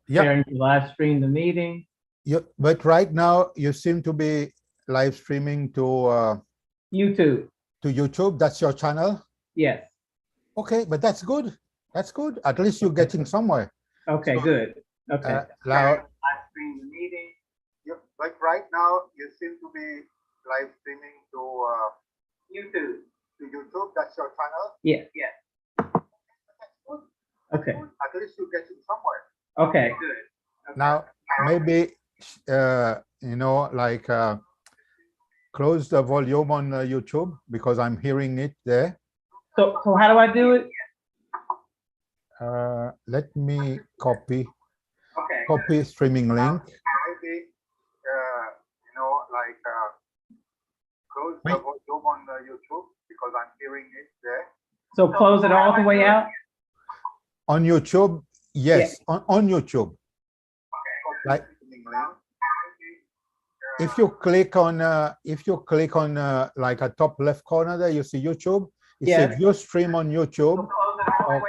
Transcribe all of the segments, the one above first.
Yeah. Sharing to live stream the meeting. But right now you seem to be live streaming to YouTube. YouTube. That's your channel. Yes. Okay, but that's good. That's good. At least you're getting somewhere. Okay, good. Okay. Now, live stream the meeting. But right now you seem to be live streaming to YouTube. To YouTube. That's your channel. Yes. Yes. Okay. At least you're getting somewhere. Okay. Good. Okay. Now maybe like close the volume on YouTube because I'm hearing it there. So how do I do it? Let me copy streaming link. Maybe like close the volume on YouTube because I'm hearing it there. So close it all the way out? On YouTube, yes, yeah. on YouTube. Like if you click on like a top left corner there, you see YouTube. It says view stream on YouTube or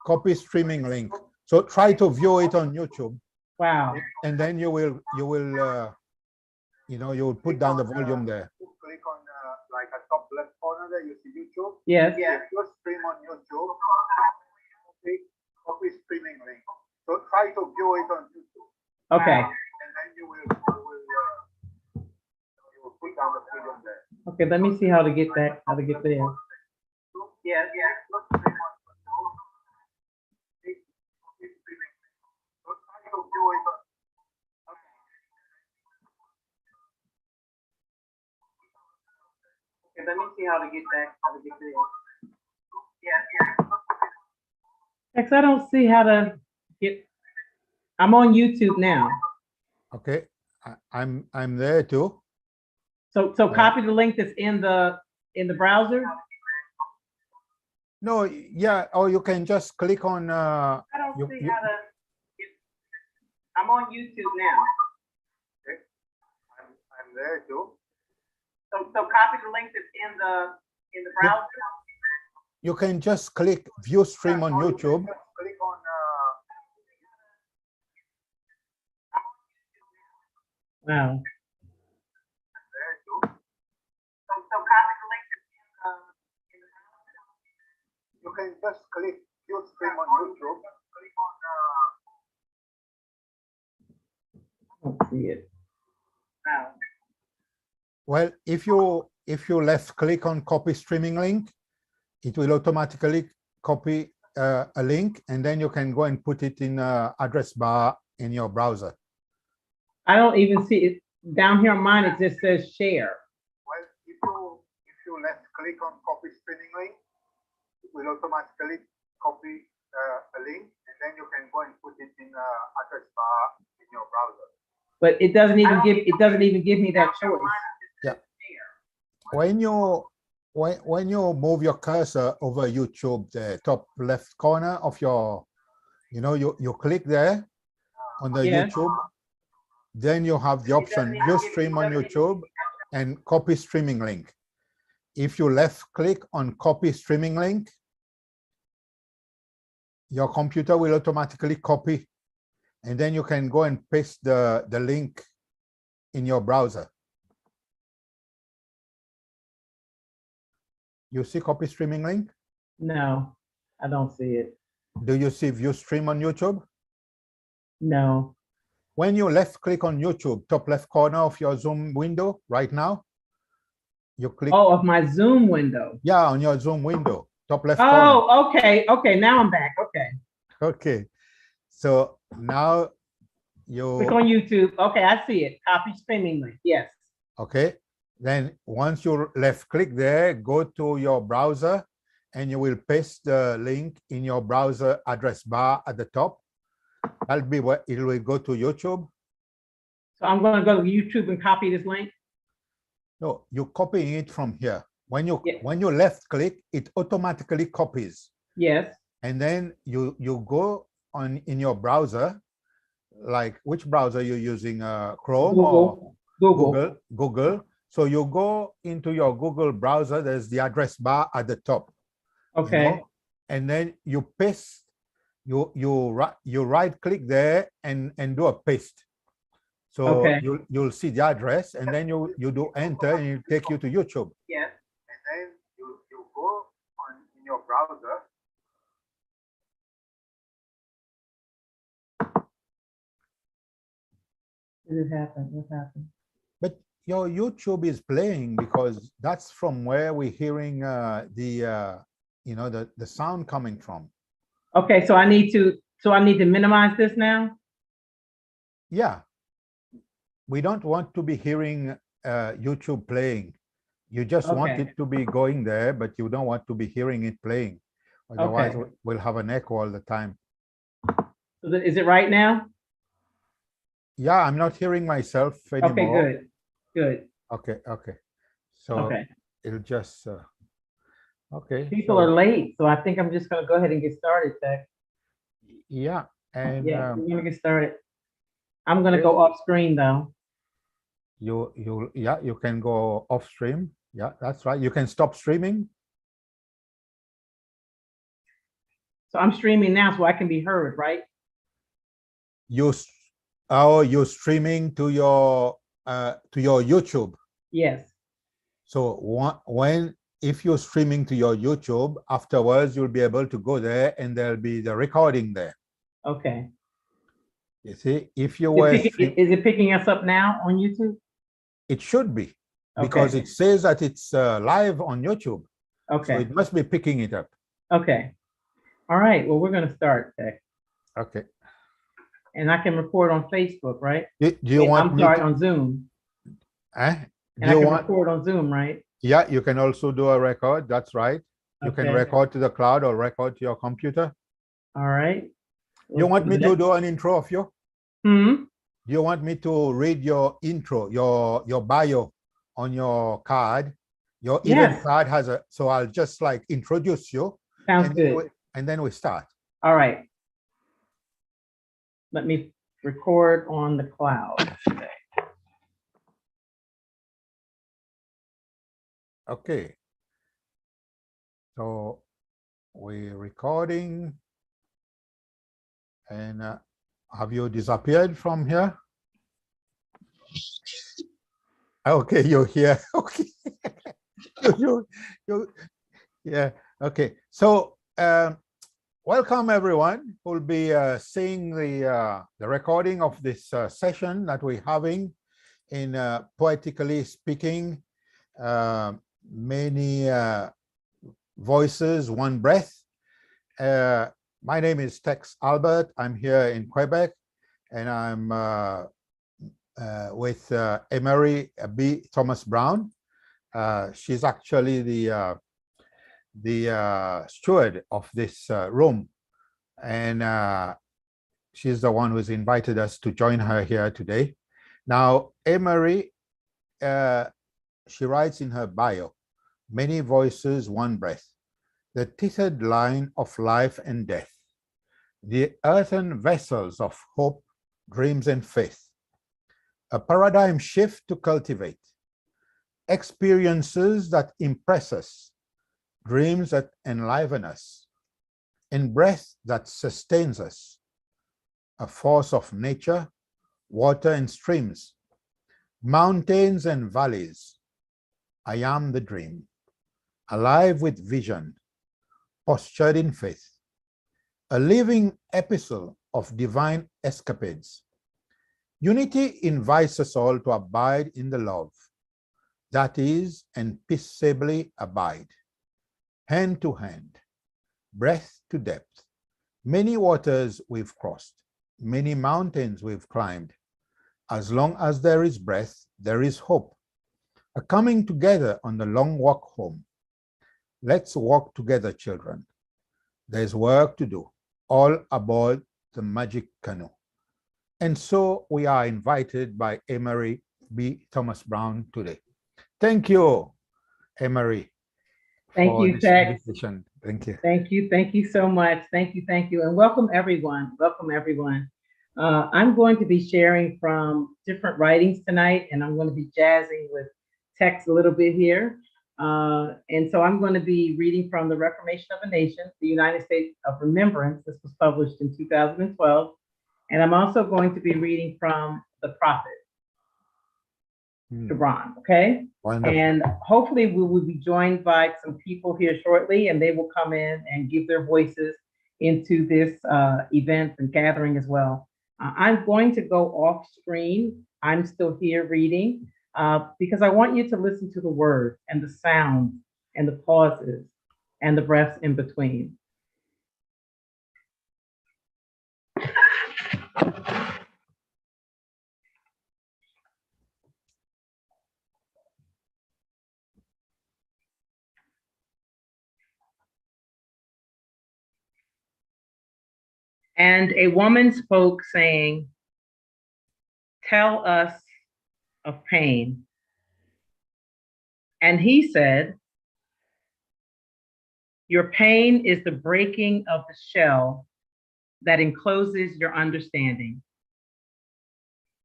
copy streaming link. So try to view it on YouTube. Wow. And then you will put down the volume there. Click on like a top left corner there, you see YouTube. Yes. Yeah, view stream on YouTube. Copy streaming link. So try to view it on YouTube. Okay. And then you will put down the volume there. Okay, let me see how to get that. How to get there. Yeah. Okay, let me see how to get that. How to get there. Yeah. Because I don't see how to get. I'm on YouTube now. Okay, I'm there too. So copy the link that's in the browser. No, yeah, or you can just click on. I don't see how to. I'm on YouTube now. Okay, I'm there too. So copy the link that's in the browser. You can just click view stream on YouTube. Click on. Wow. You can just click view stream on YouTube. Click on. I don't see it. Wow. Well, if you left click on copy streaming link, it will automatically copy a link, and then you can go and put it in address bar in your browser. I don't even see it down here on mine. It just says share. Well, if you left click on copy streaming link, it will automatically copy a link, and then you can go and put it in address bar in your browser. But it doesn't even give me that choice. Yeah. When you move your cursor over YouTube, the top left corner of your, you click there on the YouTube. Then you have the option view stream on YouTube and copy streaming link. If you left click on copy streaming link, your computer will automatically copy, and then you can go and paste the link in your browser. You see copy streaming link? No, I don't see it. Do you see view stream on YouTube? No. When you left click on YouTube, top left corner of your Zoom window right now, you click. Oh, of my Zoom window. Yeah, on your Zoom window, top left corner. Oh, okay. Okay, now I'm back. Okay. Okay. So now you click on YouTube. Okay, I see it. Copy streaming link. Yes. Okay. Then once you left click there, go to your browser and you will paste the link in your browser address bar at the top. That'll be what it will go to YouTube. So I'm going to go to YouTube and copy this link? No, you're copying it from here. When you left click, it automatically copies. Yes. And then you go in your browser, like which browser you're using, Chrome Google. or Google. So you go into your Google browser, there's the address bar at the top. Okay. And then you paste you right click there and do a paste. So Okay. you'll see the address, and then you do enter, and it take you to YouTube. Yes. And then you go in your browser. What happened? What happened? But your YouTube is playing because that's from where we're hearing the sound coming from. Okay, so I need to minimize this now? Yeah. We don't want to be hearing YouTube playing. You just want Okay. it to be going there, but you don't want to be hearing it playing. Otherwise, Okay. we'll have an echo all the time. So is it right now? Yeah, I'm not hearing myself anymore. Okay, good. Good. Okay. So Okay. it'll just, okay. People are late, so I think I'm just gonna go ahead and get started, Tech. Yeah, and Yeah, we're gonna get started. I'm gonna go off screen though. you can go off stream. Yeah, that's right. You can stop streaming. So I'm streaming now so I can be heard, right? You're streaming to your YouTube. Yes. So if you're streaming to your YouTube, afterwards you'll be able to go there, and there'll be the recording there. Okay. You see, if you were, Is it picking us up now on YouTube? it should be, because Okay. it says that it's live on YouTube. Okay. So it must be picking it up. Okay. All right. Well, we're gonna start, Tech. Okay. And I can record on Facebook, right? Do you want I'm me sorry, to, on Zoom. and I can record on Zoom, right? Yeah, you can also do a record. That's right. You can record to the cloud or record to your computer. All right. You want me to do an intro of you? Do you want me to read your intro, your bio on your card? Your event card has a, so I'll just like introduce you. Sounds good. And then we start. All right. Let me record on the cloud. Okay. So we're recording. And have you disappeared from here? Okay, you're here. Okay. Yeah. Okay. So welcome everyone who'll be seeing the recording of this session that we're having in Poetically Speaking, many voices, one breath. My name is Tex Albert. I'm here in Quebec, and I'm with Emery B. Thomas Brown. She's actually the steward of this room, and she's the one who's invited us to join her here today. Now, Emery, she writes in her bio, many voices, one breath, the tethered line of life and death, the earthen vessels of hope, dreams, and faith, a paradigm shift to cultivate, experiences that impress us, dreams that enliven us, and breath that sustains us, a force of nature, water and streams, mountains and valleys. I am the dream, alive with vision, postured in faith, a living epistle of divine escapades. Unity invites us all to abide in the love that is and peaceably abide, hand to hand, breath to depth. Many waters we've crossed, many mountains we've climbed. As long as there is breath, there is hope, a coming together on the long walk home. Let's walk together, children. There's work to do, all aboard the magic canoe. And so we are invited by Emery B. Thomas Brown today. Thank you, Emery. Thank you, Tex. Thank you. Thank you. Thank you so much. Thank you. Thank you. And welcome, everyone. Welcome, everyone. I'm going to be sharing from different writings tonight, and I'm going to be jazzing with Tex a little bit here. And so I'm going to be reading from The Reformation of a Nation, the United States of Remembrance. This was published in 2012. And I'm also going to be reading from the Prophet, Quran, okay? Wonderful. And hopefully we will be joined by some people here shortly, and they will come in and give their voices into this event and gathering as well. I'm going to go off screen. I'm still here reading because I want you to listen to the words and the sounds and the pauses and the breaths in between. And a woman spoke, saying, "Tell us of pain." And he said, "Your pain is the breaking of the shell that encloses your understanding.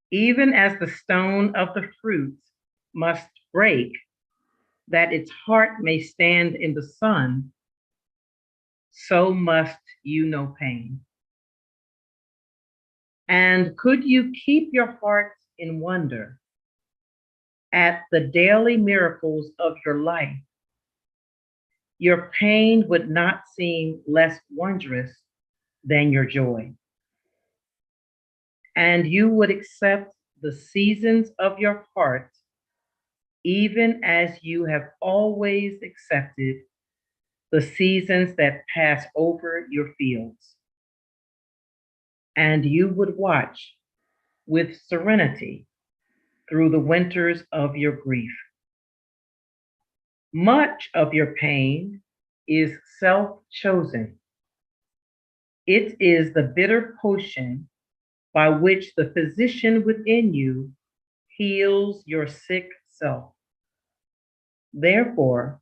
Even as the stone of the fruit must break, that its heart may stand in the sun, so must you know pain. And could you keep your heart in wonder at the daily miracles of your life, your pain would not seem less wondrous than your joy. And you would accept the seasons of your heart, even as you have always accepted the seasons that pass over your fields. And you would watch with serenity through the winters of your grief. Much of your pain is self-chosen. It is the bitter potion by which the physician within you heals your sick self. Therefore,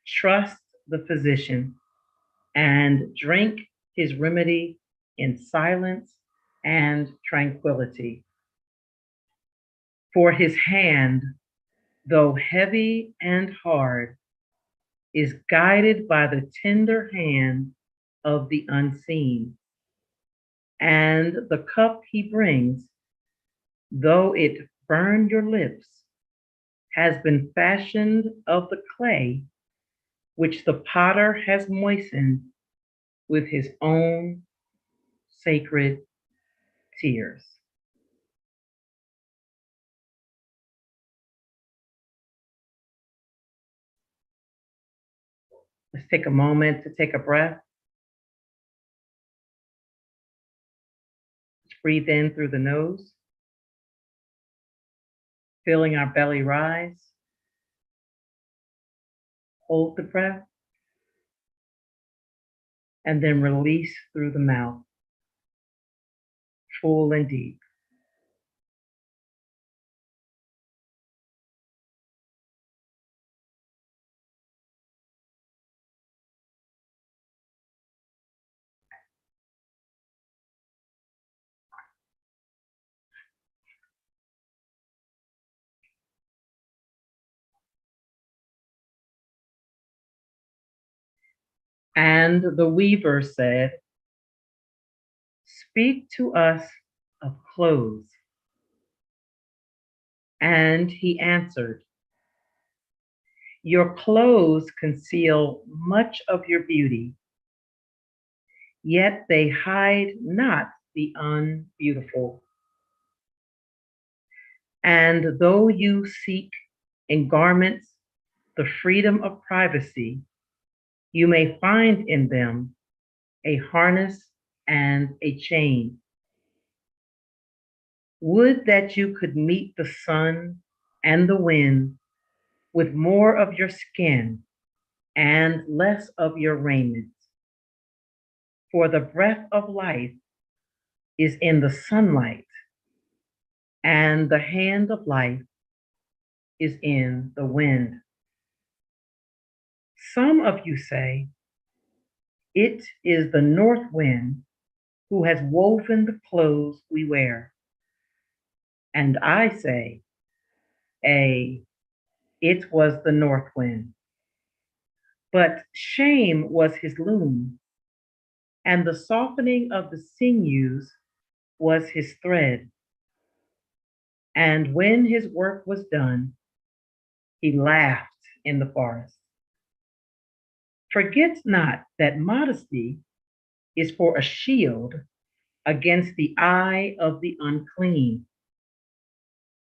trust the physician and drink his remedy in silence and tranquility. For his hand, though heavy and hard, is guided by the tender hand of the unseen. And the cup he brings, though it burn your lips, has been fashioned of the clay which the potter has moistened with his own sacred tears. Let's take a moment to take a breath. Let's breathe in through the nose, feeling our belly rise. Hold the breath, and then release through the mouth, full and deep. And the weaver said, "Speak to us of clothes." And he answered, "Your clothes conceal much of your beauty, yet they hide not the unbeautiful. And though you seek in garments the freedom of privacy, you may find in them a harness and a chain. Would that you could meet the sun and the wind with more of your skin and less of your raiment. For the breath of life is in the sunlight, and the hand of life is in the wind. Some of you say, it is the north wind who has woven the clothes we wear. And I say, It was the north wind. But shame was his loom, and the softening of the sinews was his thread. And when his work was done, he laughed in the forest. Forget not that modesty is for a shield against the eye of the unclean.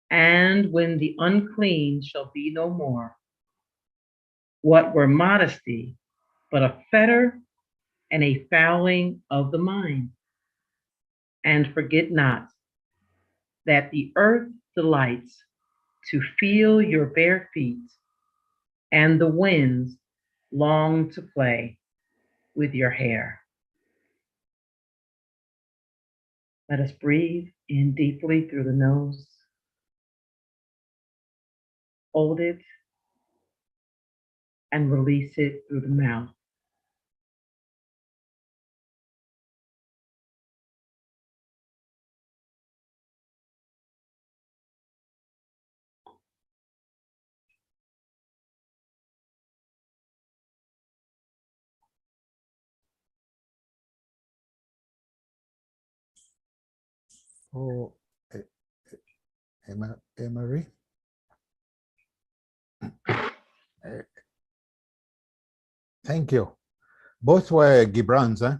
And when the unclean shall be no more, what were modesty but a fetter and a fouling of the mind? And forget not that the earth delights to feel your bare feet, and the winds long to play with your hair. Let us breathe in deeply through the nose, hold it, and release it through the mouth. Oh, eh, Emery, eh, thank you. Both were Gibrans, eh?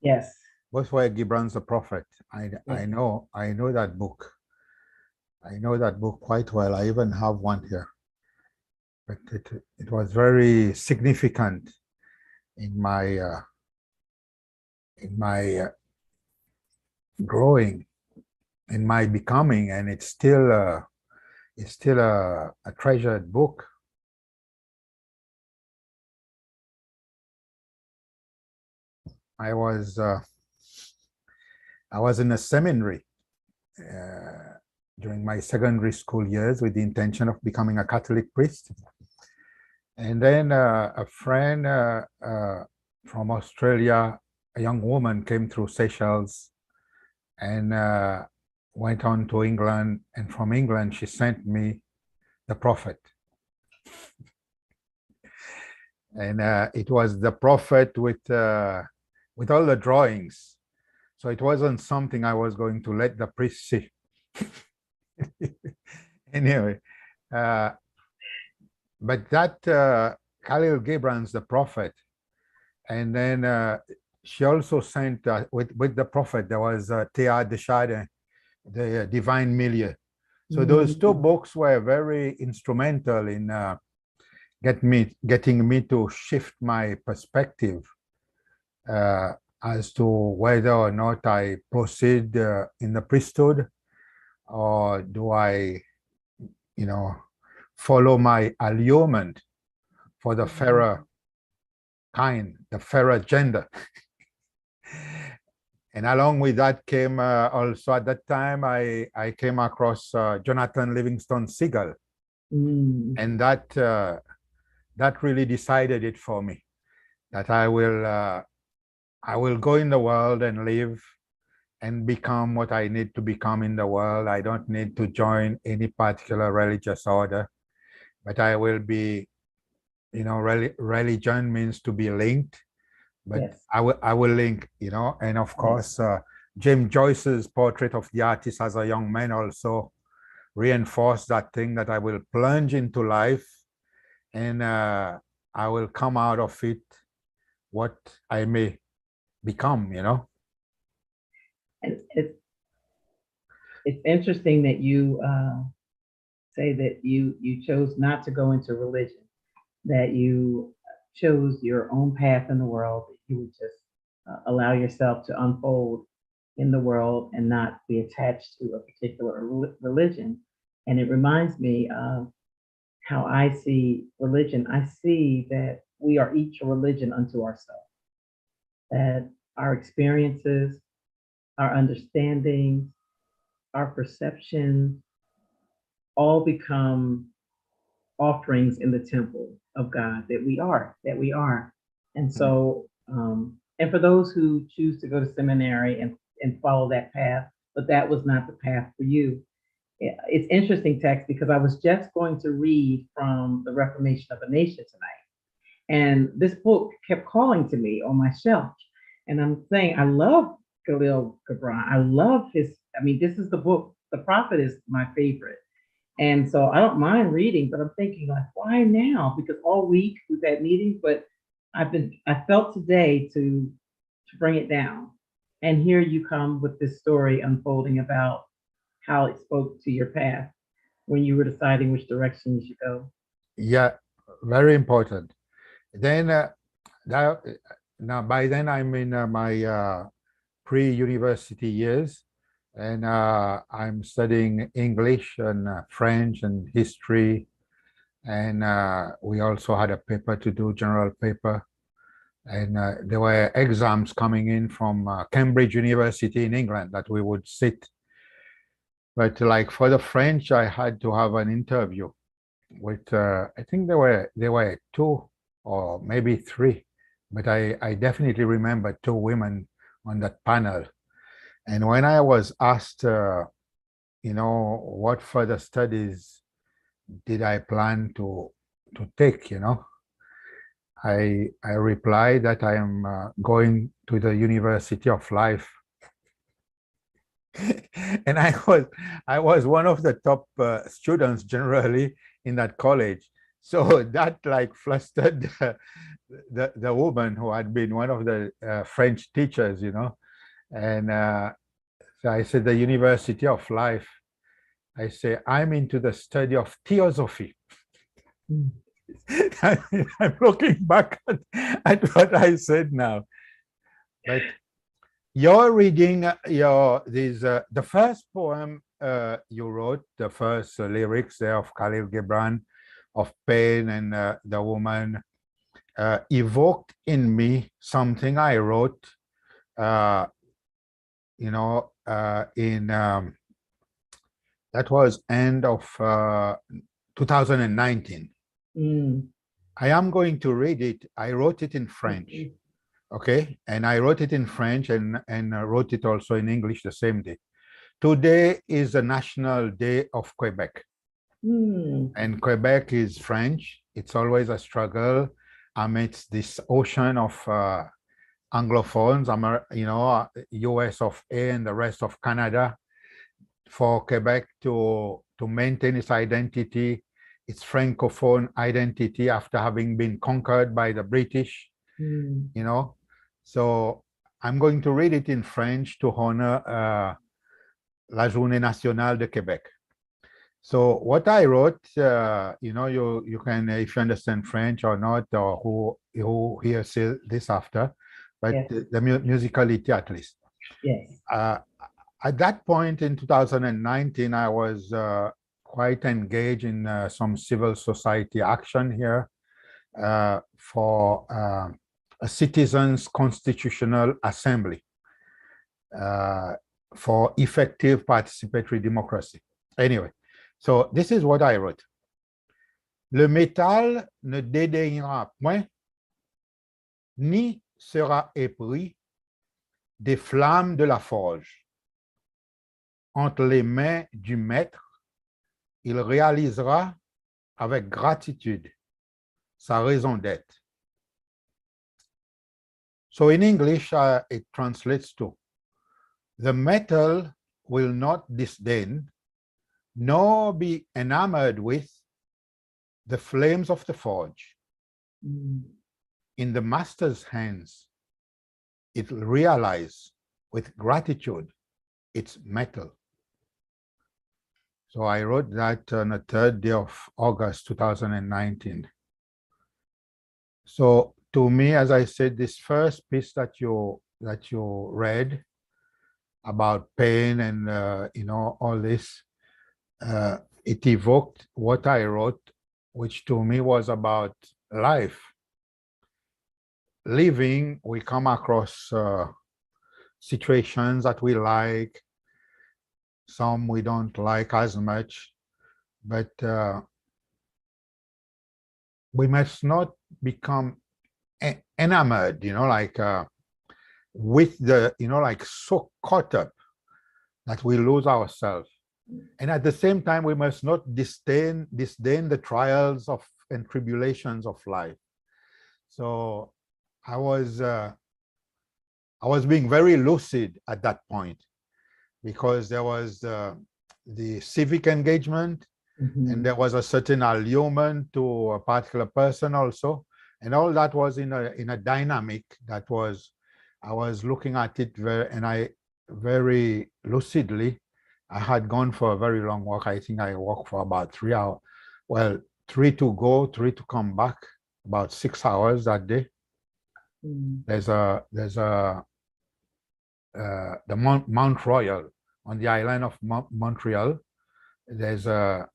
Yes, Both were Gibran's The Prophet. I yes. know that book. I know that book quite well. I even have one here. But it was very significant in my growing, in my becoming, and it's still a treasured book. I was uh, I was in a seminary during my secondary school years with the intention of becoming a Catholic priest. And then a friend from Australia, a young woman, came through Seychelles and went on to England. And from England, she sent me The Prophet. And it was The Prophet with all the drawings. So it wasn't something I was going to let the priest see. Anyway, uh, but that Khalil Gibran's The Prophet, and then she also sent with The Prophet there was Théâtre de Chardin, the Divine Milieu. So those two books were very instrumental in getting me to shift my perspective uh, as to whether or not I proceed in the priesthood, or do I, follow my allurement for the fairer kind, the fairer gender. And along with that came also at that time, I came across Jonathan Livingston Seagull. And that really decided it for me, that I will go in the world and live and become what I need to become in the world. I don't need to join any particular religious order, but I will be, religion means to be linked, but Yes. I will link, and of course, James Joyce's Portrait of the Artist as a Young Man also reinforced that thing, that I will plunge into life and I will come out of it what I may become, And it's interesting that you say that you chose not to go into religion, that you chose your own path in the world, that you would just allow yourself to unfold in the world and not be attached to a particular religion. And it reminds me of how I see religion. I see that we are each a religion unto ourselves, that our experiences, our understandings, our perceptions all become offerings in the temple of God, that we are. And so, and for those who choose to go to seminary and follow that path, but that was not the path for you. Yeah, it's interesting, text, because I was just going to read from The Reformation of a Nation tonight. And this book kept calling to me on my shelf. And I'm saying, I love Khalil Gibran. I love his, I mean, this is the book, The Prophet is my favorite. And so I don't mind reading, but I'm thinking like, why now? Because all week we've had meetings, but I felt today to bring it down. And here you come with this story unfolding about how it spoke to your path when you were deciding which direction you should go. Yeah, very important. Then that, now by then I'm in my pre-university years, and I'm studying English and French and history, and we also had a paper to do, general paper, and there were exams coming in from Cambridge University in England that we would sit. But like for the French, I had to have an interview with I think there were two or maybe three, but I definitely remember two women on that panel. And when I was asked, what further studies did I plan to take, I replied that I am going to the University of Life. And I was one of the top students generally in that college. So that like flustered the woman who had been one of the French teachers, and so I said, the University of Life. I say, I'm into the study of theosophy. Mm. I'm looking back at what I said now. But you're reading the first poem you wrote, the first lyrics there of Khalil Gibran, of pain and the woman, evoked in me something I wrote, in that was end of 2019. Mm. I am going to read it. I wrote it in French, okay? And I wrote it in French and wrote it also in English the same day. Today is the National Day of Quebec. Mm. And Quebec is French. It's always a struggle amidst this ocean of Anglophones, US of A and the rest of Canada, for Quebec to maintain its identity, its Francophone identity after having been conquered by the British, Mm. So I'm going to read it in French to honor La Journée Nationale de Québec. So what I wrote, you can, if you understand French or not, or who hears this after, but Yes. the musicality at least. Yes. At that point in 2019, I was quite engaged in some civil society action here for a citizens' constitutional assembly for effective participatory democracy. Anyway, so this is what I wrote. Le métal ne dédaignera point, ni sera épris des flammes de la forge. Entre les mains du maître, il réalisera avec gratitude sa raison d'être. So in English, it translates to, the metal will not disdain, nor be enamored with the flames of the forge. Mm. In the master's hands, it will realize with gratitude its metal. So I wrote that on the 3rd day of August 2019. So to me, as I said, this first piece that you read about pain and all this, it evoked what I wrote, which to me was about life. Living, we come across situations that we like, some we don't like as much, but we must not become enamored, with the, like so caught up that we lose ourselves. And at the same time, we must not disdain the trials of and tribulations of life. So I was being very lucid at that point, because there was the civic engagement, and there was a certain allurement to a particular person also, and all that was in a dynamic that was, I was looking at it very lucidly. I had gone for a very long walk. I think I walked for about 3 hours. Well, 3 to go, 3 to come back, about 6 hours that day. There's a the Mount Royal on the island of Montreal. There's a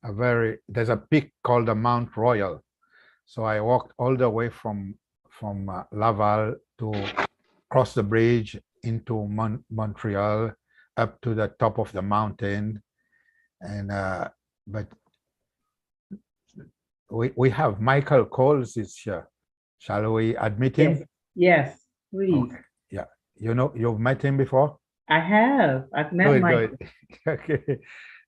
peak called the Mount Royal. So I walked all the way from Laval to cross the bridge into Montreal, up to the top of the mountain, and but we have Michael Coles is here. Shall we admit him? Yes, yes, please. Okay. Yeah, you've met him before. I have. I've met Good, Michael. good. Okay,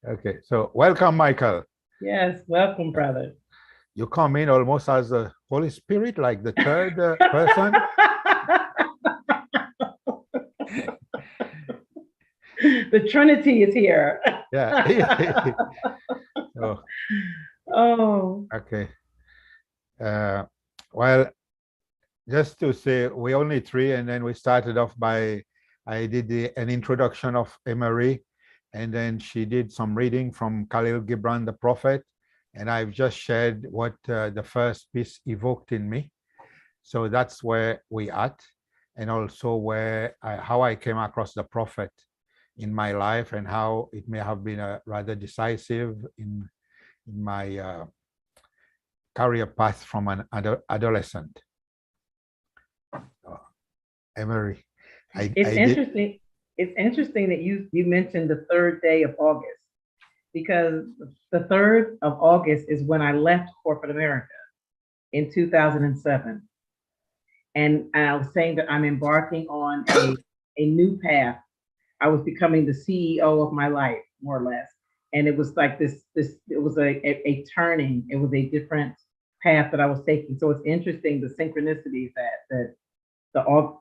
okay. So welcome, Michael. Yes, welcome, brother. You come in almost as the Holy Spirit, like the third person. The Trinity is here. Yeah. So, Oh, okay. Well, just to say, we only three, and then we started off by, I did an introduction of Emery, and then she did some reading from Khalil Gibran, the prophet, and I've just shared what the first piece evoked in me. So that's where we at, and also how I came across the prophet in my life, and how it may have been a rather decisive in my career path from an adolescent. Emery, it's interesting. It's interesting that you mentioned the third day of August, because the 3rd of August is when I left corporate America in 2007. And I was saying that I'm embarking on a new path. I was becoming the CEO of my life, more or less. And it was like this, it was a turning, it was a different path that I was taking. So it's interesting, the synchronicities that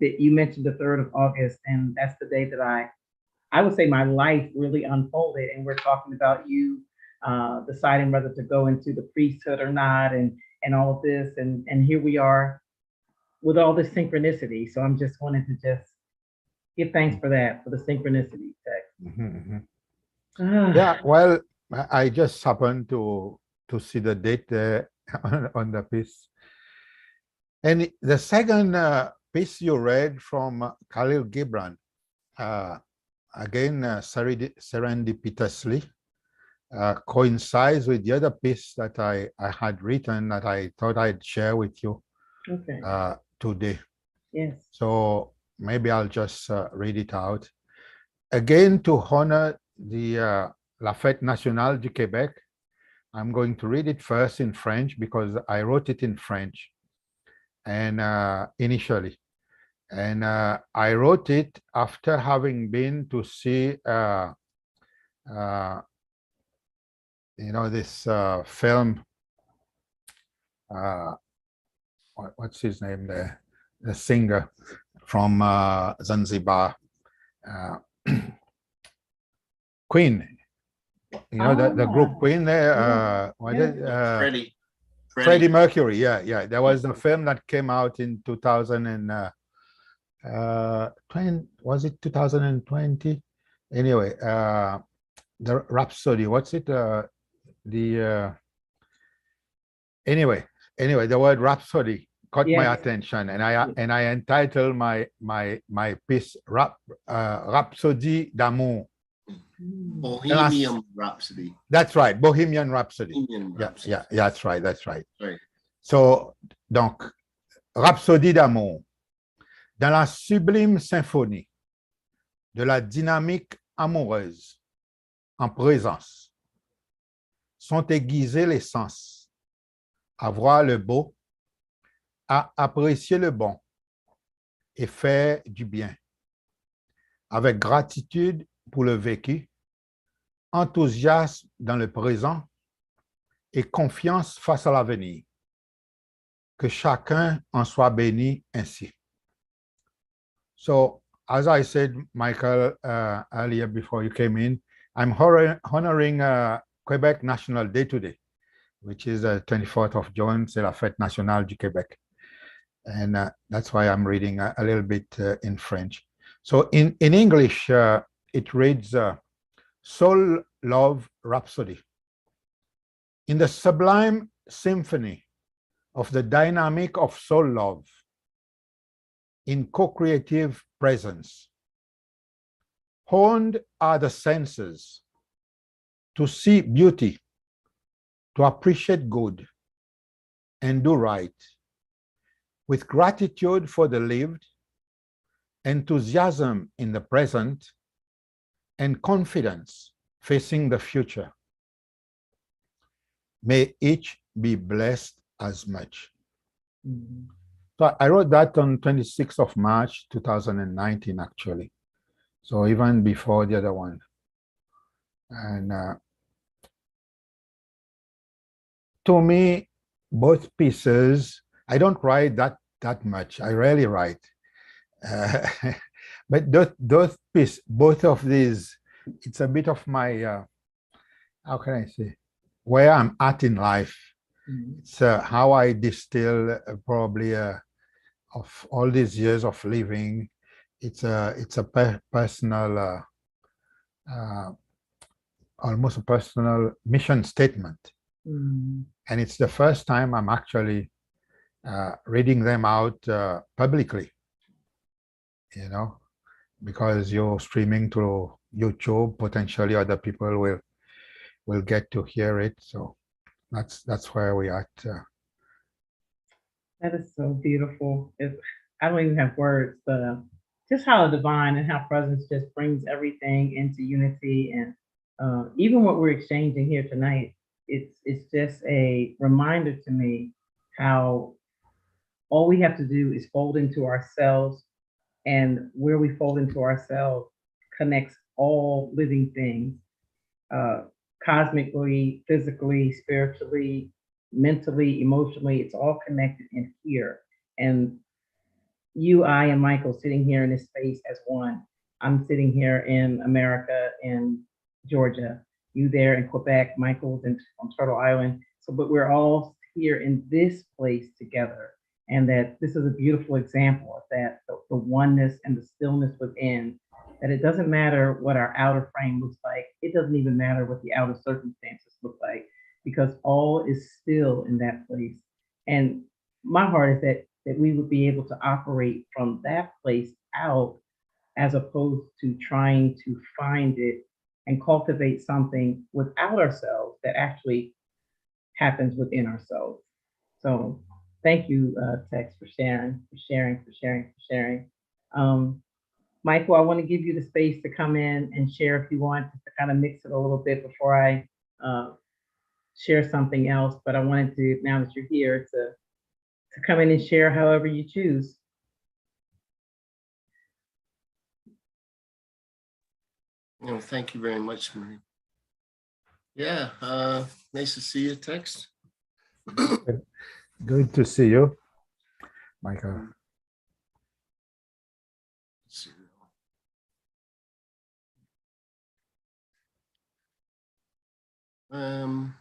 you mentioned, the 3rd of August, and that's the day that I would say my life really unfolded. And we're talking about you deciding whether to go into the priesthood or not, and all of this, and here we are with all this synchronicity. So I'm just wanted to just give thanks for that, for the synchronicity text. Yeah, well, I just happened to see the date there on the piece. And the second piece you read from Khalil Gibran, again, serendipitously, coincides with the other piece that I had written that I thought I'd share with you today. Yes. So maybe I'll just read it out. Again, to honor the La Fête Nationale du Québec, I'm going to read it first in French because I wrote it in French, and initially. And I wrote it after having been to see, this film, what's his name there? The singer from Zanzibar, Queen. The group Queen there. Freddie Mercury. Yeah. There was a film that came out in 2020. Was it 2020? Anyway, the Rhapsody. What's it? Anyway, the word Rhapsody caught my attention, and I entitled my piece Rhapsody d'amour. Bohemian Rhapsody. That's right, Bohemian Rhapsody. Yeah, that's right. Right. So, donc, Rhapsodie d'amour. Dans la sublime symphonie de la dynamique amoureuse en présence, sont aiguisés les sens, à voir le beau, à apprécier le bon et faire du bien, avec gratitude pour le vécu, enthousiasme dans le présent et confiance face à l'avenir. Que chacun en soit béni ainsi. So, as I said, Michael, earlier before you came in, I'm honoring Quebec National Day today, which is the 24th of June, c'est la fête nationale du Québec. And that's why I'm reading a little bit in French. So in English, it reads Soul Love Rhapsody. In the sublime symphony of the dynamic of soul love, in co-creative presence, honed are the senses to see beauty, to appreciate good, and do right, with gratitude for the lived, enthusiasm in the present, and confidence facing the future. May each be blessed as much. Mhm. So I wrote that on 26th of March, 2019, actually. So even before the other one. And to me, both pieces, I don't write that much. I rarely write. But those pieces, both of these, it's a bit of my, how can I say, where I'm at in life. Mhm. It's how I distill probably of all these years of living. It's a personal, almost a personal mission statement. Mhm. And it's the first time I'm actually reading them out publicly, you know, because you're streaming through YouTube, potentially other people will get to hear it. So that's where we are at. That is so beautiful. I don't even have words, but just how divine and how presence just brings everything into unity. And even what we're exchanging here tonight, it's just a reminder to me how all we have to do is fold into ourselves, and where we fold into ourselves connects all living things, uh, cosmically, physically, spiritually, mentally, emotionally. It's all connected in here. And you, I, and Michael sitting here in this space as one. I'm sitting here in America, in Georgia. You there in Quebec, Michael's on Turtle Island. So, but we're all here in this place together. And that this is a beautiful example of that, the oneness and the stillness within, that it doesn't matter what our outer frame looks like. It doesn't even matter what the outer circumstances look like, because all is still in that place. And my heart is that we would be able to operate from that place out, as opposed to trying to find it and cultivate something without ourselves that actually happens within ourselves. So thank you, Tex, for sharing. Michael, I want to give you the space to come in and share if you want, just to kind of mix it a little bit before I share something else. But I wanted to, now that you're here, to come in and share however you choose. No, thank you very much, Marie. Yeah, nice to see you, Tex. Good to see you, Michael. I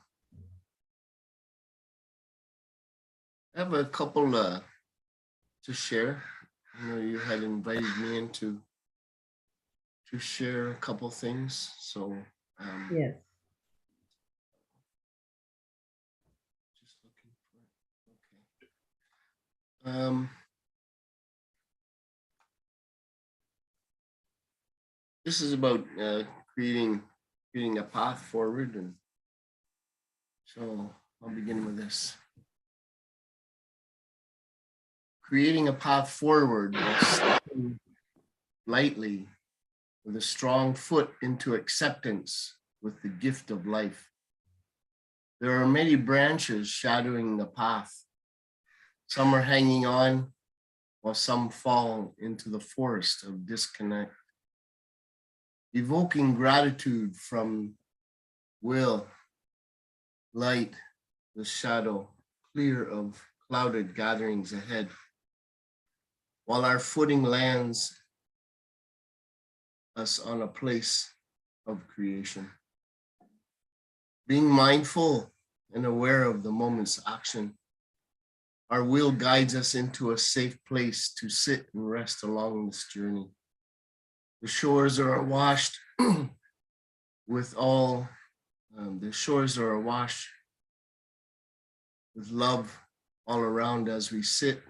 have a couple to share. I know you had invited me in to share a couple things. So Yes. just looking for it. Okay. This is about creating a path forward, and so I'll begin with this. Creating a path forward while stepping lightly with a strong foot into acceptance with the gift of life. There are many branches shadowing the path. Some are hanging on, while some fall into the forest of disconnect. Evoking gratitude from will light the shadow clear of clouded gatherings ahead, while our footing lands us on a place of creation. Being mindful and aware of the moment's action, our will guides us into a safe place to sit and rest along this journey. The shores are awash with all, the shores are awash with love all around as we sit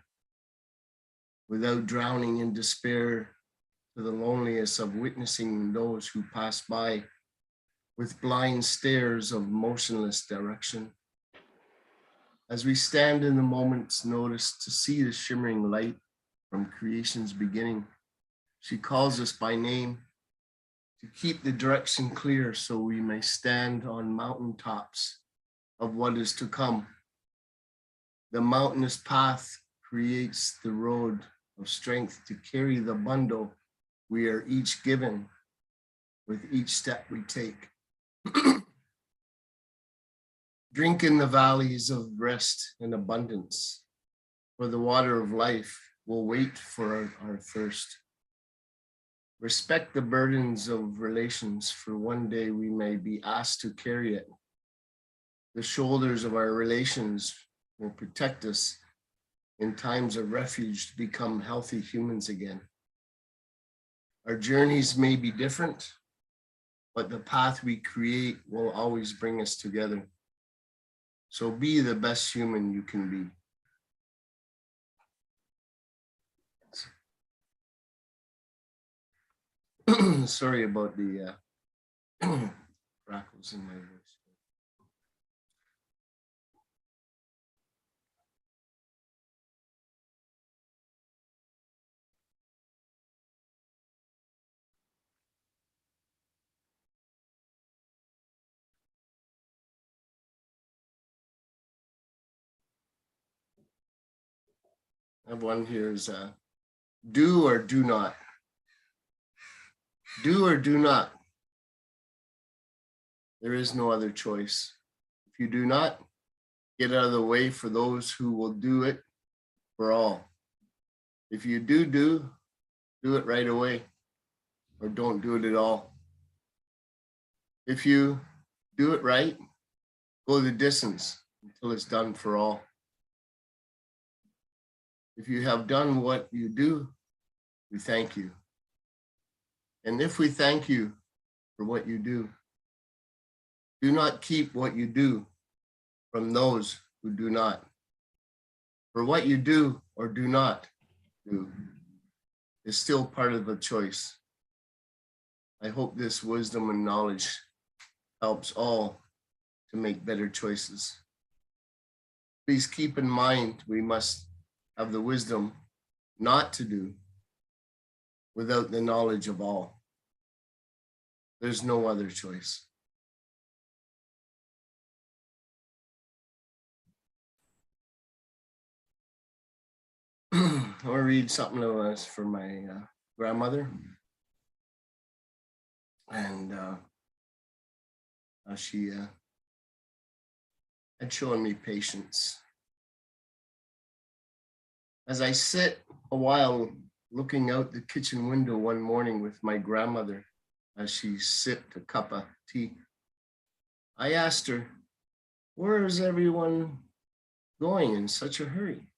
without drowning in despair to the loneliness of witnessing those who pass by with blind stares of motionless direction. As we stand in the moment's notice to see the shimmering light from creation's beginning, she calls us by name to keep the direction clear so we may stand on mountaintops of what is to come. The mountainous path creates the road of strength to carry the bundle we are each given with each step we take. Drink in the valleys of rest and abundance, for the water of life will wait for our thirst. Respect the burdens of relations, for one day we may be asked to carry it. The shoulders of our relations will protect us in times of refuge to become healthy humans again. Our journeys may be different, but the path we create will always bring us together. So be the best human you can be. Sorry about the crackles in my voice. I have one here is do or do not. Do or do not. There is no other choice. If you do not, get out of the way for those who will do it for all. If you do it right away, or don't do it at all. If you do it right, go the distance until it's done for all. If you have done what you do, we thank you. And if we thank you for what you do not keep what you do from those who do not. For what you do or do not do is still part of a choice. I hope this wisdom and knowledge helps all to make better choices. Please keep in mind we must have the wisdom not to do without the knowledge of all. There's no other choice. I'll read something to us for my grandmother. And she had shown me patience. As I sit a while looking out the kitchen window one morning with my grandmother as she sipped a cup of tea, I asked her, where is everyone going in such a hurry?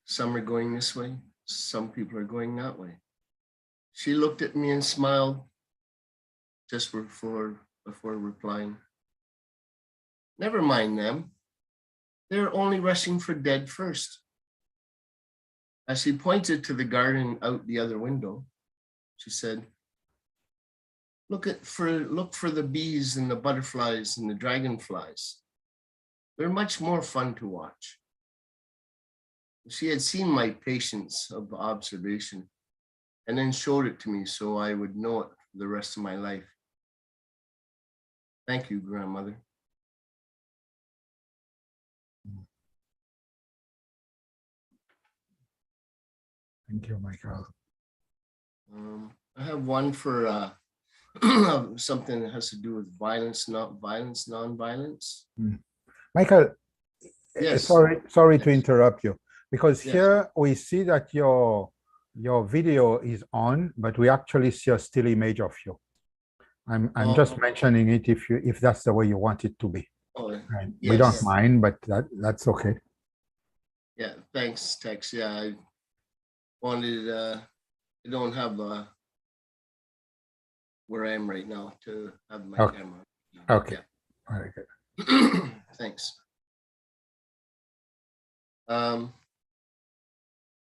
Some are going this way, some people are going that way. She looked at me and smiled just before replying. Never mind them. They're only rushing for dead first. As she pointed to the garden out the other window, she said, look for the bees and the butterflies and the dragonflies. They're much more fun to watch. She had seen my patience of observation and then showed it to me so I would know it for the rest of my life. Thank you, grandmother. Thank you, Michael. I have one for something that has to do with violence, not violence, non-violence. Michael, Yes. sorry to Yes. interrupt you, because Yes. here we see that your video is on, but we actually see a still image of you. I'm just mentioning it if that's the way you want it to be. Oh, Right. yes. We don't mind, but that's okay. Yeah, thanks, Tex. Yeah, I wanted, I don't have where I am right now to have my Okay. camera. Okay. Yeah. Very good. Thanks.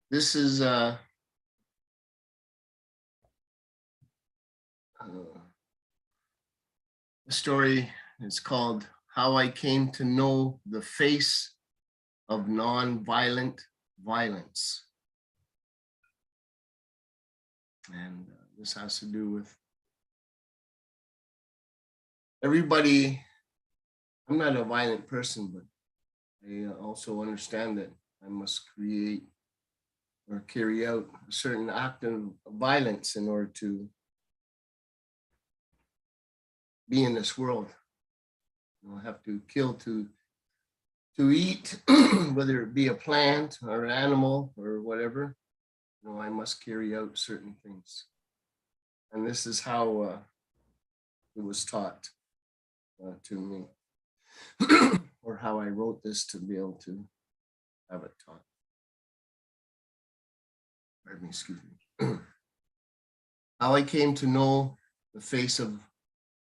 This is a story. It's called How I Came to Know the Face of Non-Violent Violence. And this has to do with everybody. I'm not a violent person, but I also understand that I must create or carry out a certain act of violence in order to be in this world. I have to kill to eat, whether it be a plant or an animal or whatever. I must carry out certain things. And this is how it was taught to me, or how I wrote this to be able to have it taught. Pardon me, excuse me. How I came to know the face of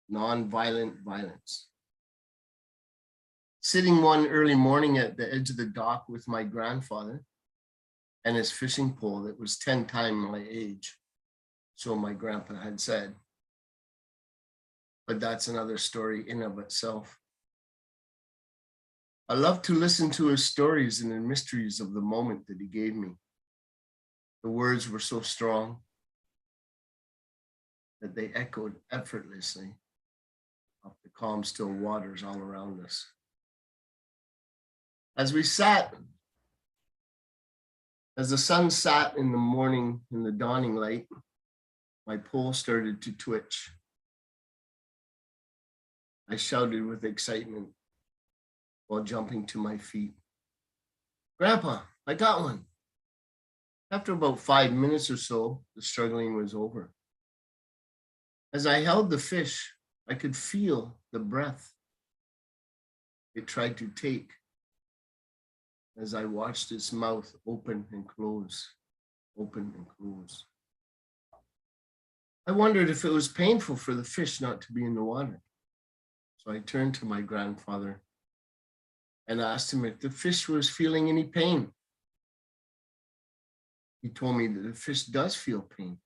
non-violent violence. Sitting one early morning at the edge of the dock with my grandfather and his fishing pole that was 10 times my age, so my grandpa had said. But that's another story in of itself. I love to listen to his stories and the mysteries of the moment that he gave me. The words were so strong that they echoed effortlessly off the calm, still waters all around us. As the sun sat in the morning in the dawning light, my pole started to twitch. I shouted with excitement while jumping to my feet. Grandpa, I got one. After about 5 minutes or so, the struggling was over. As I held the fish, I could feel the breath it tried to take as I watched its mouth open and close, open and close. I wondered if it was painful for the fish not to be in the water. So I turned to my grandfather and asked him if the fish was feeling any pain. He told me that the fish does feel pain,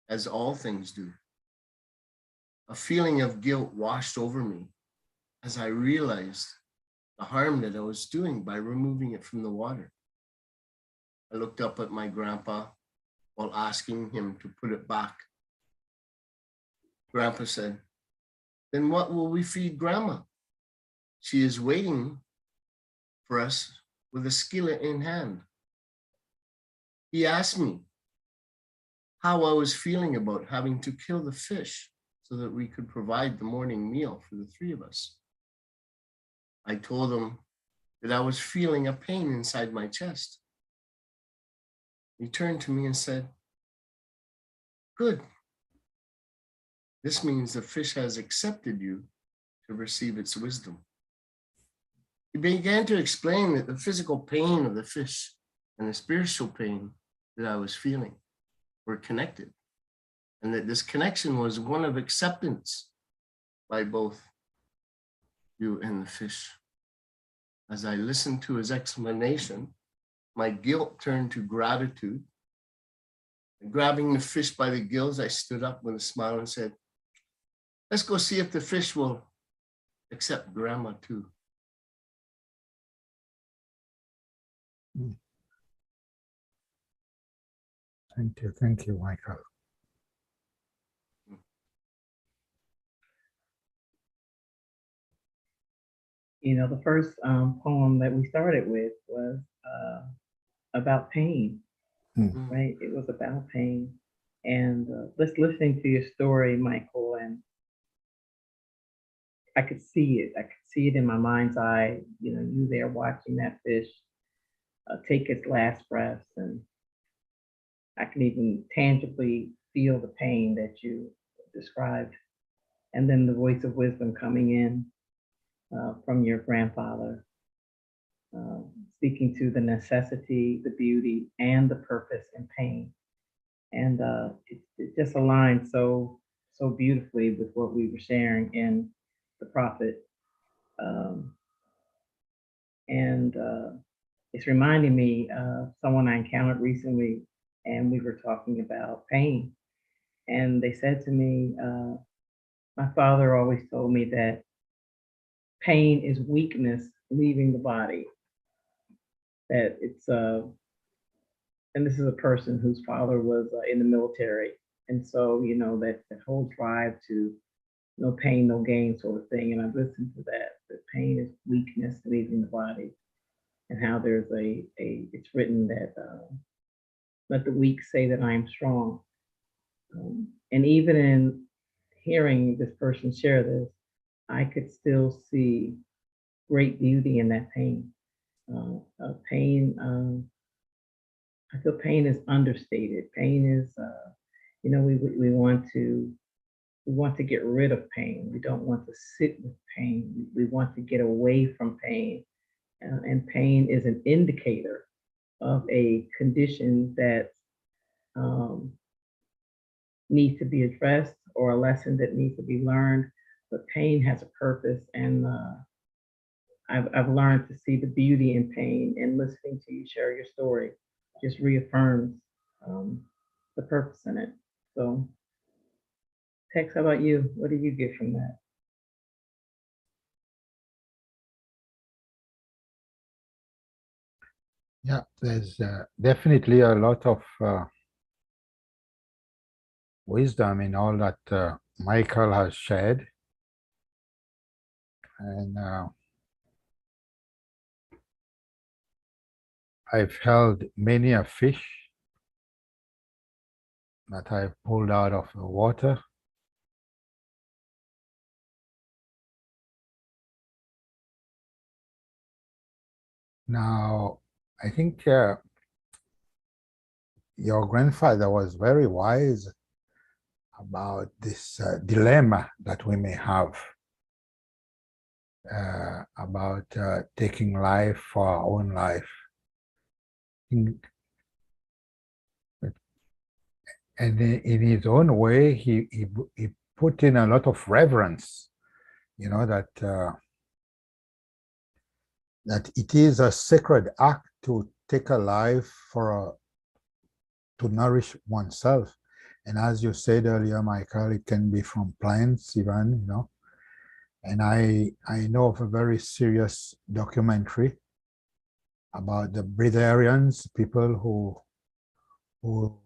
as all things do. A feeling of guilt washed over me as I realized the harm that I was doing by removing it from the water. I looked up at my grandpa while asking him to put it back. Grandpa said, "Then what will we feed Grandma? She is waiting for us with a skillet in hand." He asked me how I was feeling about having to kill the fish so that we could provide the morning meal for the three of us. I told him that I was feeling a pain inside my chest. He turned to me and said, "Good. This means the fish has accepted you to receive its wisdom." He began to explain that the physical pain of the fish and the spiritual pain that I was feeling were connected, and that this connection was one of acceptance by both you and the fish. As I listened to his explanation, my guilt turned to gratitude. And grabbing the fish by the gills, I stood up with a smile and said, "Let's go see if the fish will accept Grandma too." Thank you, Michael. The first poem that we started with was about pain, right? It was about pain. And just listening to your story, Michael, and I could see it. I could see it in my mind's eye. You know, you there watching that fish take its last breaths, and I can even tangibly feel the pain that you described. And then the voice of wisdom coming in from your grandfather, uh, speaking to the necessity, the beauty, and the purpose in pain. And it just aligns so beautifully with what we were sharing in the prophet. Um, and it's reminding me of someone I encountered recently, and we were talking about pain. And they said to me, my father always told me that pain is weakness leaving the body. That it's and this is a person whose father was in the military, and so you know that whole drive to no pain, no gain sort of thing. And I've listened to that. That pain is weakness leaving the body, and how there's a it's written that let the weak say that I am strong. And even in hearing this person share this, I could still see great beauty in that pain. Pain, I feel pain is understated. Pain is, you know, we want to get rid of pain. We don't want to sit with pain. We want to get away from pain. And pain is an indicator of a condition that um, needs to be addressed or a lesson that needs to be learned. But pain has a purpose, and I've learned to see the beauty in pain. And listening to you share your story just reaffirms um, the purpose in it. So, Tex, how about you? What do you get from that? Yeah, there's definitely a lot of wisdom in all that Michael has shared. And I've held many a fish that I've pulled out of the water. Now, I think your grandfather was very wise about this dilemma that we may have about taking life for our own life. And in his own way, he put in a lot of reverence, you know, that it is a sacred act to take a life to nourish oneself. And as you said earlier, Michael, it can be from plants even, you know. And I know of a very serious documentary about the breatharians, people who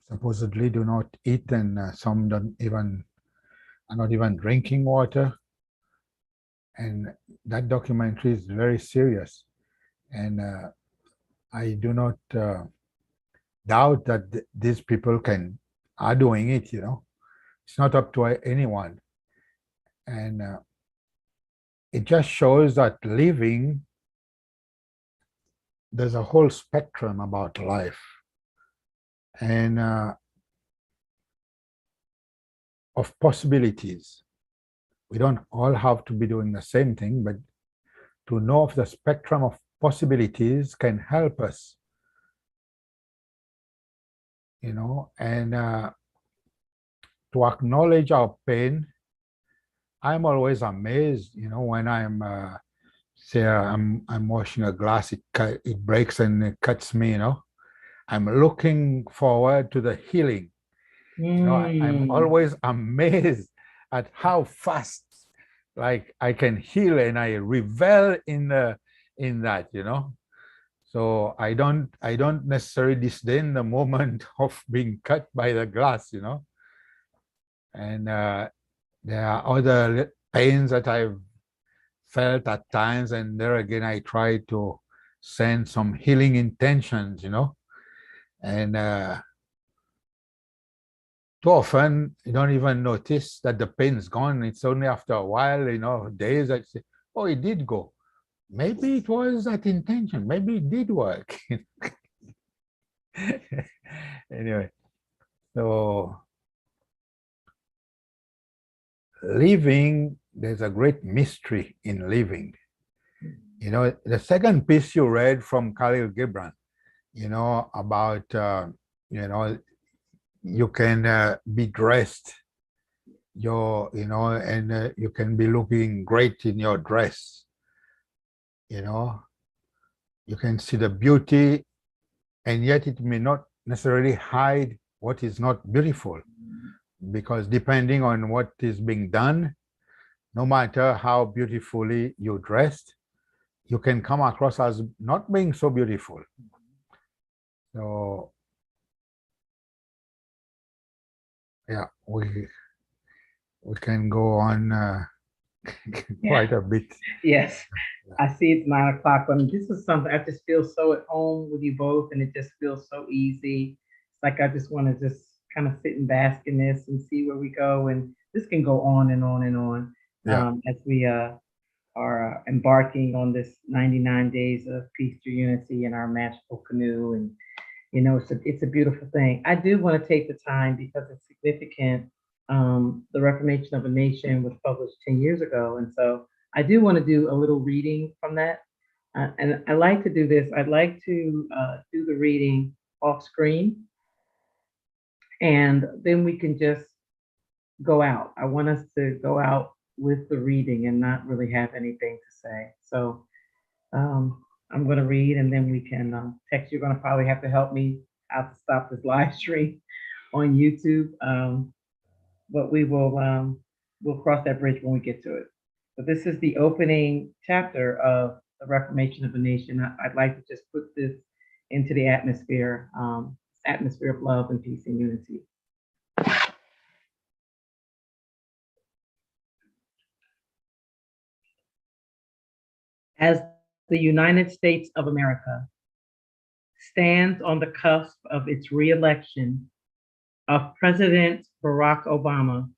supposedly do not eat, and some are not even drinking water. And that documentary is very serious. And I do not doubt that these people are doing it, you know. It's not up to anyone. And it just shows that living, there's a whole spectrum about life. And of possibilities. We don't all have to be doing the same thing, but to know of the spectrum of possibilities can help us, you know, and to acknowledge our pain. I'm always amazed, you know, when say I'm washing a glass, it breaks and it cuts me, you know. I'm looking forward to the healing. You know, I'm always amazed at how fast, like, I can heal, and I revel in that, you know. So I don't necessarily disdain the moment of being cut by the glass, you know. And there are other pains that I've felt at times, and there again I try to send some healing intentions, you know. And too often you don't even notice that the pain's gone. It's only after a while, days, that say, oh, it did go. Maybe it was that intention. Maybe it did work. Anyway, so living, there's a great mystery in living. The second piece you read from Khalil Gibran, about, you can be dressed, and you can be looking great in your dress. You can see the beauty, and yet it may not necessarily hide what is not beautiful, because depending on what is being done, no matter how beautifully you're dressed, you can come across as not being so beautiful. So, yeah, we can go on quite a bit. Yes, I see it's 9 o'clock, but this is something I just feel so at home with you both, and it just feels so easy. It's like I just want to just kind of sit and bask in this and see where we go, and this can go on and on and on as we are embarking on this 99 days of peace through unity in our magical canoe, and it's a beautiful thing. I do want to take the time because it's significant. The Reformation of a Nation was published 10 years ago, and so I do want to do a little reading from that. And I like to do this. I'd like to do the reading off screen, and then we can just go out. I want us to go out with the reading and not really have anything to say. So I'm going to read, and then we can text. You're going to probably have to help me out to stop this live stream on YouTube. But we'll cross that bridge when we get to it. But this is the opening chapter of the Reformation of a Nation. I'd like to just put this into the atmosphere of love and peace and unity. As the United States of America stands on the cusp of its re-election of President Barack Obama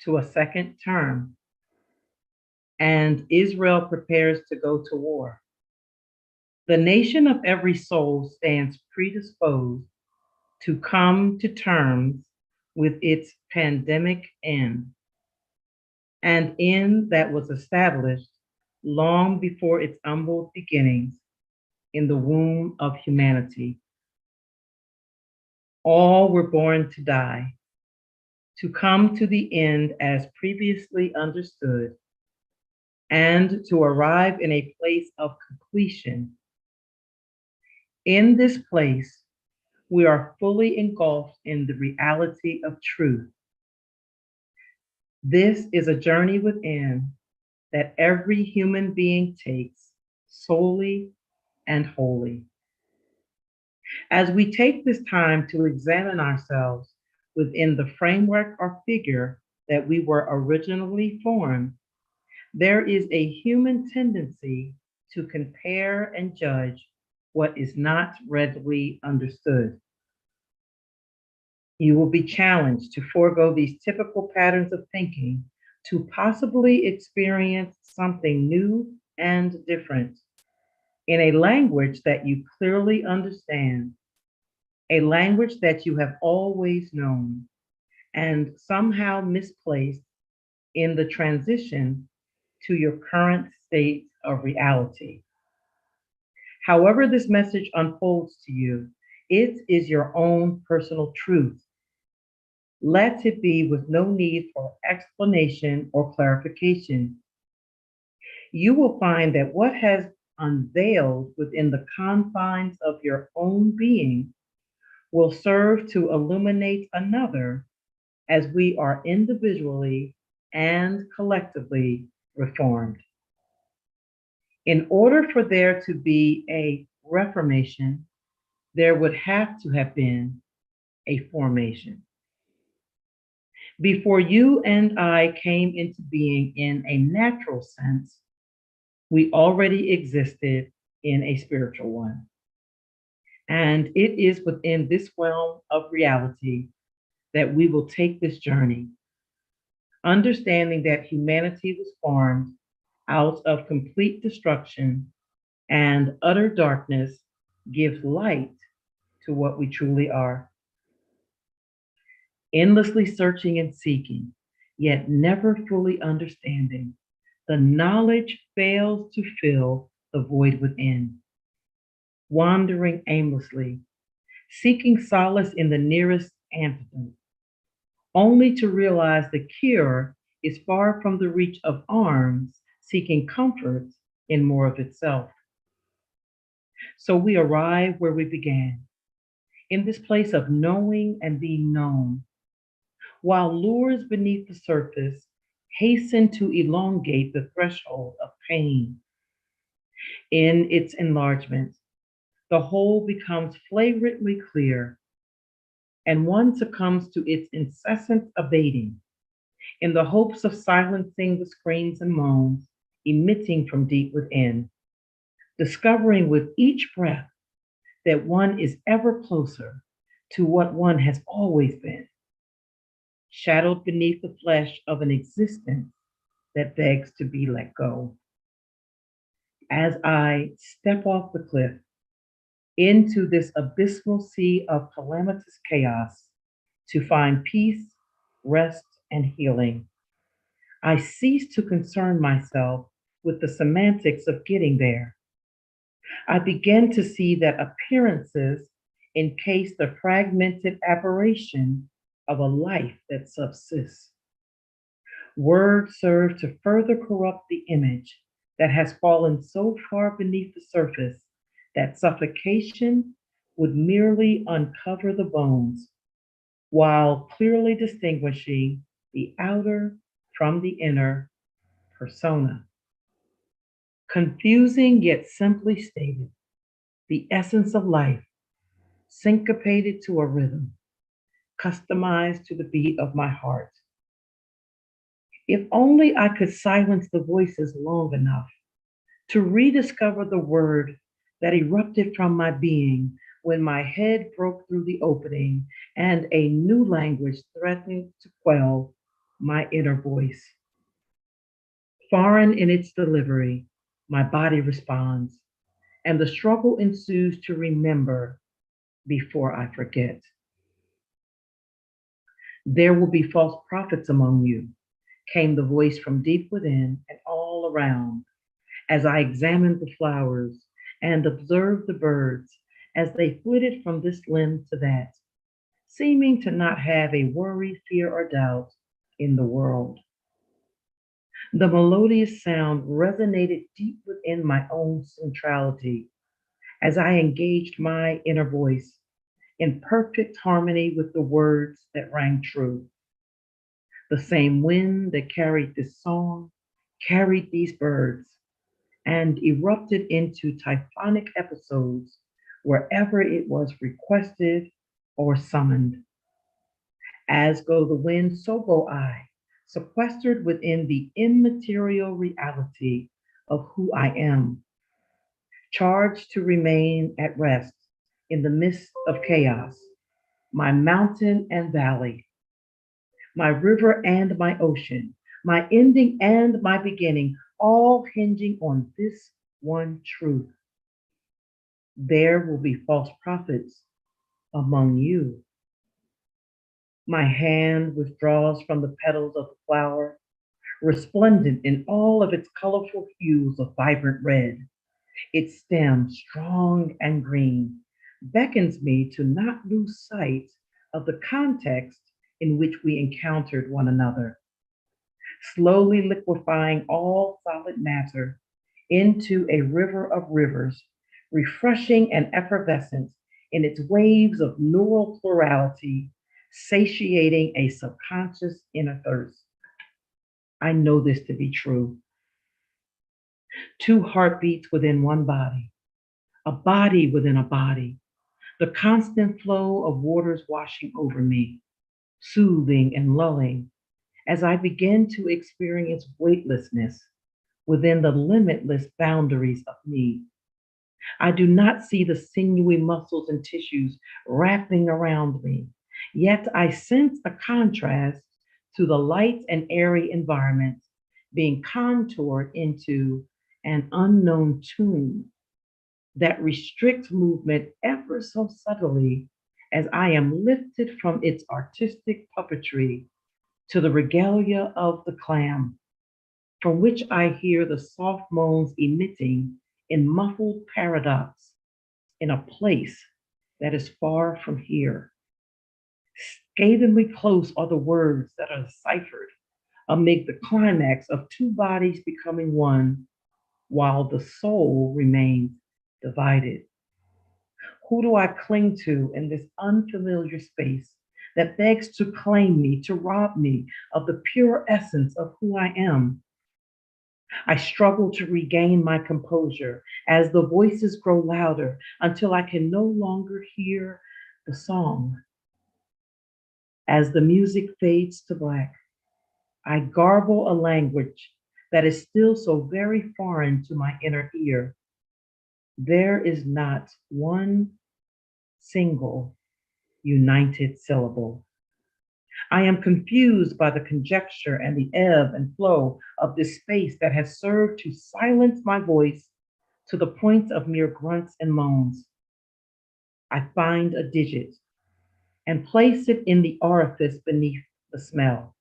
to a second term, and Israel prepares to go to war, the nation of every soul stands predisposed to come to terms with its pandemic end, an end that was established long before its humble beginnings in the womb of humanity. All were born to die, to come to the end as previously understood, and to arrive in a place of completion. In this place, we are fully engulfed in the reality of truth. This is a journey within that every human being takes solely and wholly. As we take this time to examine ourselves within the framework or figure that we were originally formed, there is a human tendency to compare and judge what is not readily understood. You will be challenged to forego these typical patterns of thinking to possibly experience something new and different in a language that you clearly understand, a language that you have always known and somehow misplaced in the transition to your current state of reality. However this message unfolds to you, it is your own personal truth. Let it be with no need for explanation or clarification. You will find that what has unveiled within the confines of your own being will serve to illuminate another as we are individually and collectively reformed. In order for there to be a reformation, there would have to have been a formation. Before you and I came into being in a natural sense, we already existed in a spiritual one. And it is within this realm of reality that we will take this journey, understanding that humanity was formed out of complete destruction and utter darkness gives light to what we truly are. Endlessly searching and seeking, yet never fully understanding, the knowledge fails to fill the void within. Wandering aimlessly, seeking solace in the nearest antidote, only to realize the cure is far from the reach of arms, seeking comfort in more of itself. So we arrive where we began, in this place of knowing and being known, while lures beneath the surface hasten to elongate the threshold of pain. In its enlargement, the whole becomes flagrantly clear, and one succumbs to its incessant abating in the hopes of silencing the screams and moans emitting from deep within, discovering with each breath that one is ever closer to what one has always been, shadowed beneath the flesh of an existence that begs to be let go. As I step off the cliff into this abysmal sea of calamitous chaos to find peace, rest, and healing, I cease to concern myself with the semantics of getting there. I begin to see that appearances encase the fragmented aberration of a life that subsists. Words serve to further corrupt the image that has fallen so far beneath the surface that suffocation would merely uncover the bones while clearly distinguishing the outer from the inner persona. Confusing yet simply stated, the essence of life, syncopated to a rhythm, customized to the beat of my heart. If only I could silence the voices long enough to rediscover the word that erupted from my being when my head broke through the opening and a new language threatened to quell my inner voice. Foreign in its delivery, my body responds, and the struggle ensues to remember before I forget. There will be false prophets among you, came the voice from deep within and all around as I examined the flowers and observed the birds as they flitted from this limb to that, seeming to not have a worry, fear, or doubt in the world. The melodious sound resonated deep within my own centrality as I engaged my inner voice in perfect harmony with the words that rang true. The same wind that carried this song carried these birds and erupted into typhonic episodes wherever it was requested or summoned. As go the wind, so go I, sequestered within the immaterial reality of who I am, charged to remain at rest in the midst of chaos, my mountain and valley, my river and my ocean, my ending and my beginning, all hinging on this one truth. There will be false prophets among you. My hand withdraws from the petals of the flower, resplendent in all of its colorful hues of vibrant red. Its stem, strong and green, beckons me to not lose sight of the context in which we encountered one another, slowly liquefying all solid matter into a river of rivers, refreshing and effervescent in its waves of neural plurality, satiating a subconscious inner thirst. I know this to be true. Two heartbeats within one body, a body within a body, the constant flow of waters washing over me, soothing and lulling as I begin to experience weightlessness within the limitless boundaries of me. I do not see the sinewy muscles and tissues wrapping around me, Yet I sense a contrast to the light and airy environment being contoured into an unknown tune that restricts movement ever so subtly as I am lifted from its artistic puppetry to the regalia of the clam, from which I hear the soft moans emitting in muffled paradox in a place that is far from here. Scathingly close are the words that are ciphered amid the climax of two bodies becoming one while the soul remains divided. Who do I cling to in this unfamiliar space that begs to claim me, to rob me of the pure essence of who I am? I struggle to regain my composure as the voices grow louder until I can no longer hear the song. As the music fades to black, I garble a language that is still so very foreign to my inner ear. There is not one single united syllable. I am confused by the conjecture and the ebb and flow of this space that has served to silence my voice to the point of mere grunts and moans. I find a digit and place it in the orifice beneath the smell.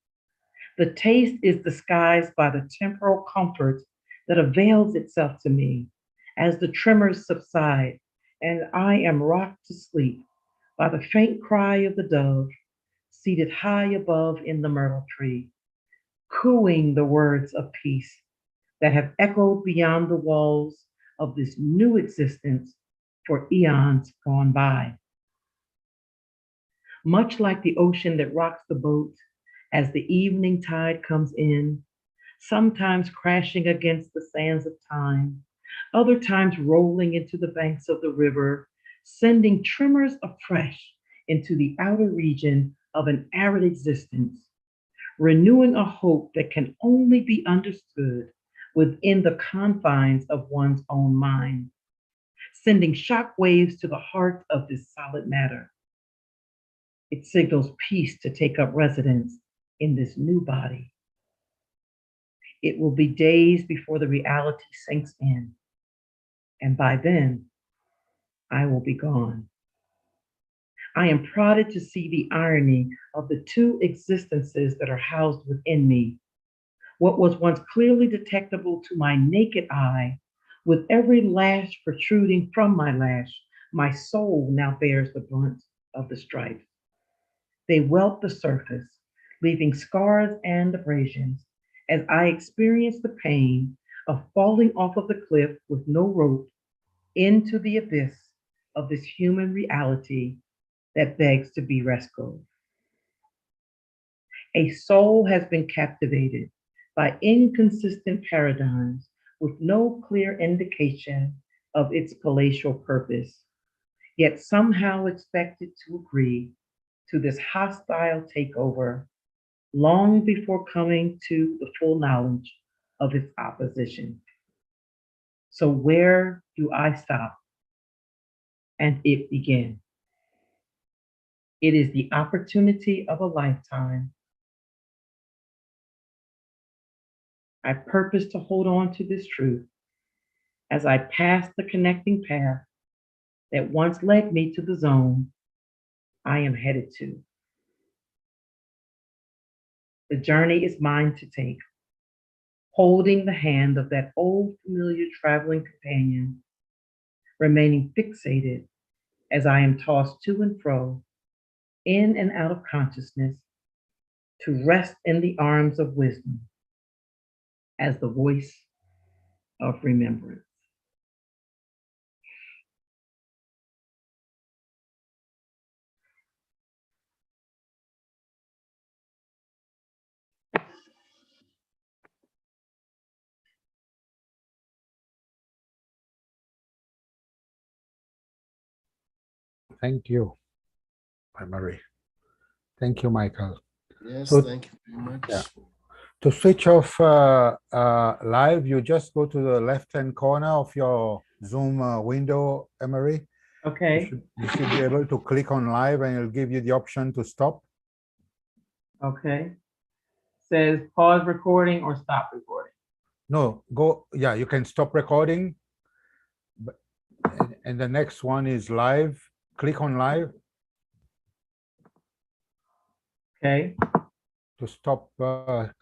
The taste is disguised by the temporal comfort that avails itself to me as the tremors subside and I am rocked to sleep by the faint cry of the dove seated high above in the myrtle tree, cooing the words of peace that have echoed beyond the walls of this new existence for eons gone by. Much like the ocean that rocks the boat as the evening tide comes in, sometimes crashing against the sands of time, other times rolling into the banks of the river, sending tremors afresh into the outer region of an arid existence, renewing a hope that can only be understood within the confines of one's own mind, sending shock waves to the heart of this solid matter. It signals peace to take up residence in this new body. It will be days before the reality sinks in, and by then, I will be gone. I am prodded to see the irony of the two existences that are housed within me. What was once clearly detectable to my naked eye, with every lash protruding from my lash, my soul now bears the brunt of the strife. They welt the surface, leaving scars and abrasions, as I experience the pain of falling off of the cliff with no rope into the abyss of this human reality that begs to be rescued. A soul has been captivated by inconsistent paradigms with no clear indication of its palatial purpose, yet somehow expected to agree to this hostile takeover long before coming to the full knowledge of its opposition. So, where do I stop and it begin? It is the opportunity of a lifetime. I purpose to hold on to this truth as I pass the connecting path that once led me to the zone I am headed to. The journey is mine to take, holding the hand of that old familiar traveling companion, remaining fixated as I am tossed to and fro, in and out of consciousness, to rest in the arms of wisdom as the voice of remembrance. Thank you, Marie. Thank you, Michael. Yes, So- thank you very much. Yeah. To switch off live, you just go to the left-hand corner of your Zoom window, Emery, Okay. You should be able to click on live and it'll give you the option to stop. Okay. Says pause recording or stop recording. No, go, yeah, you can stop recording. And the next one is live. Click on live Okay. to stop